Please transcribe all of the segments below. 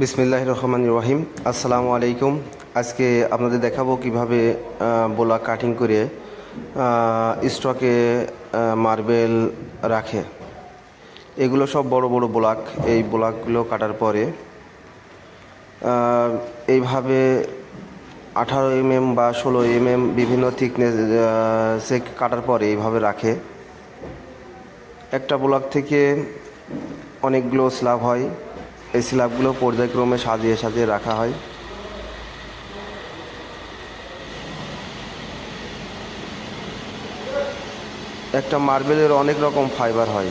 বিসমিল্লাহির রহমানির রহিম। আসসালামু আলাইকুম। আজকে আপনাদের দেখাবো কিভাবে ব্লক কাটিং করে স্টকে মার্বেল রাখে। এগুলো সব বড় বড় ব্লক। এই ব্লকগুলো কাটার পরে এইভাবে 18 mm বা 16 mm বিভিন্ন থিকনেস সে কাটার পরে এইভাবে রাখে। একটা ব্লক থেকে অনেকগুলো স্ল্যাব হয়। এই স্ল্যাবগুলো পর্যায়ক্রমে সাজিয়ে সাজিয়ে রাখা হয়। একটা মার্বেলের অনেক রকম ফাইবার হয়।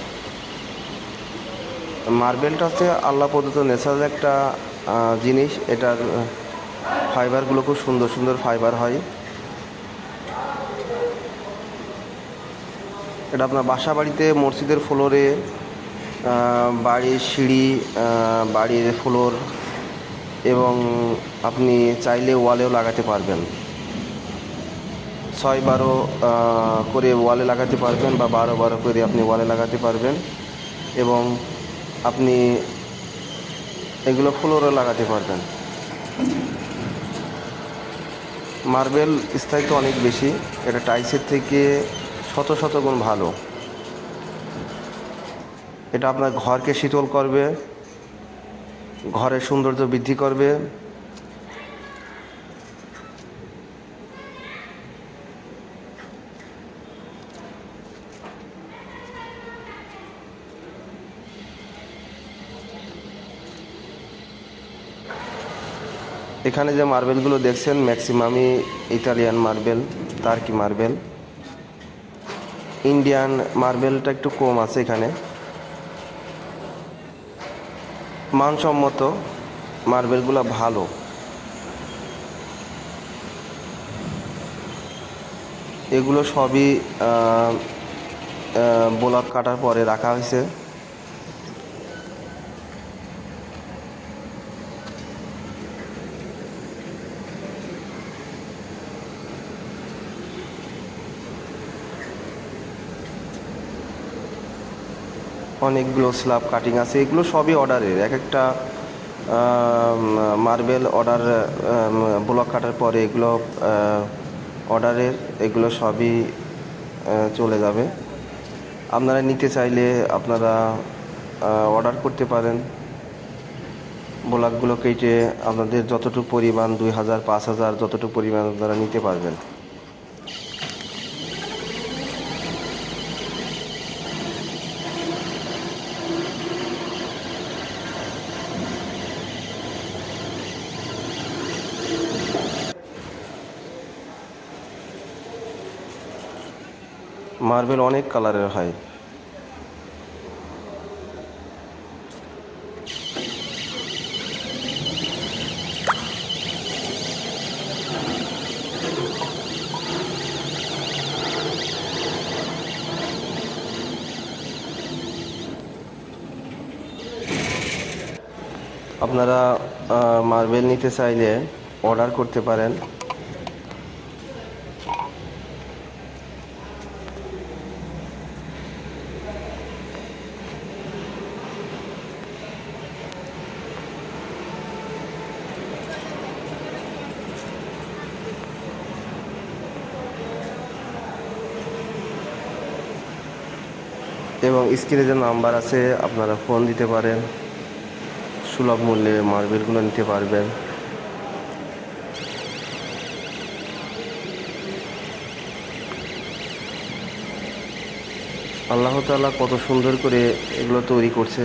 মার্বেলটা হচ্ছে আল্লাহ প্রদত্ত ন্যাচারাল একটা জিনিস। এটার ফাইবারগুলো খুব সুন্দর সুন্দর ফাইবার হয়। এটা আপনার বাসা বাড়িতে, মসজিদের ফ্লোরে, বাড়ির সিঁড়ি, বাড়ির ফ্লোর এবং আপনি চাইলে ওয়ালেও লাগাতে পারবেন। 6-12 করে ওয়ালে লাগাতে পারবেন বা 12-12 করে আপনি ওয়ালে লাগাতে পারবেন এবং আপনি এগুলো ফ্লোরে লাগাতে পারবেন। মার্বেল স্থায়িত্ব অনেক বেশি। এটা টাইলসের থেকে শত শত গুণ ভালো। এটা আপনার ঘরকে শীতল করবে, ঘরের সৌন্দর্য বৃদ্ধি করবে। এখানে যে মার্বেলগুলো দেখছেন ম্যাক্সিমামই Italian marble, Turkey marble. Indian মার্বেলটা একটু কম আছে এখানে। মানসম্মত মার্বেলগুলো ভালো। এগুলো সবই ব্লক কাটার পরে রাখা হয়েছে। অনেকগুলো স্ল্যাব কাটিং আছে। এগুলো সবই অর্ডারের। এক একটা মার্বেল অর্ডার, ব্লক কাটার পরে এগুলো অর্ডারের। এগুলো সবই চলে যাবে। আপনারা নিতে চাইলে আপনারা অর্ডার করতে পারেন। ব্লকগুলো কেটে আপনাদের যতটুকু পরিমাণ, 2000, 5000, যতটুকু পরিমাণ আপনারা নিতে পারবেন। মার্বেল অনেক কালারের হয়। আপনারা মার্বেল নিতে চাইলে অর্ডার করতে পারেন। এবং স্ক্রিনে যে নাম্বার আছে আপনারা ফোন দিতে পারেন। সুলভ মূল্যে মার্বেলগুলো নিতে পারবেন। আল্লাহ তাআলা কত সুন্দর করে এগুলো তৈরি করছে।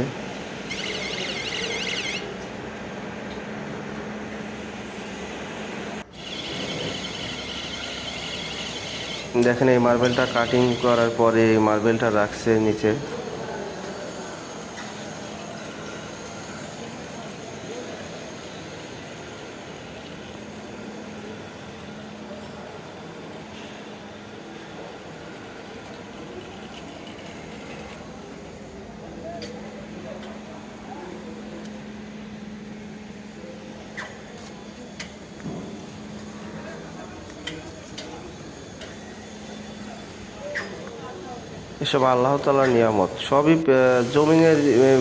দেখেন, এই মার্বেলটা কাটিং করার পরে মার্বেলটা রাখছে নিচে। এসব আল্লাহ তাআলার নিয়ামত। সবই জমিনের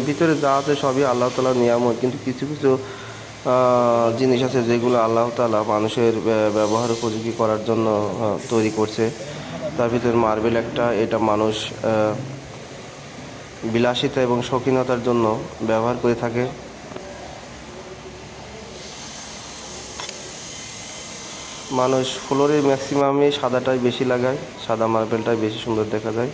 ভিতরে যা আছে সবই আল্লাহ তাআলার নিয়ামত। কিন্তু কিছু কিছু জিনিস আছে যেগুলো আল্লাহ তাআলা মানুষের ব্যবহার উপযোগী করার জন্য তৈরি করছে। তার ভিতরে মার্বেল একটা, এটা মানুষ বিলাসিতা এবং শৌখিনতার জন্য ব্যবহার করে থাকে। মানুষ ফ্লোরে ম্যাক্সিমামই সাদাটাই বেশি লাগায়, সাদা মার্বেলটাই বেশি সুন্দর দেখা যায়।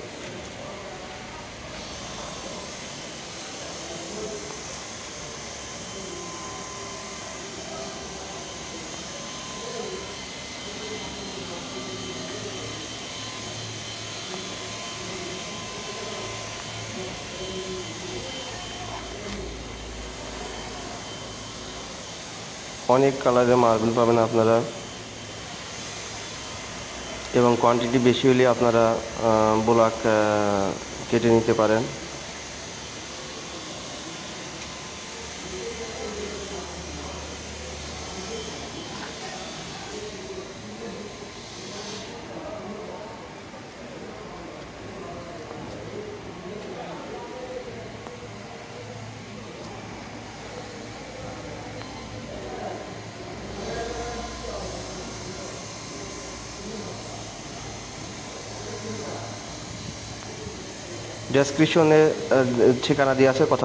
অনেক কালারের মার্বেল পাবেন আপনারা, এবং কোয়ান্টিটি বেশি হলে আপনারা ব্লক কেটে নিতে পারেন। ডেসক্রিপশনে ঠিকানা দিয়ে আছে, কথা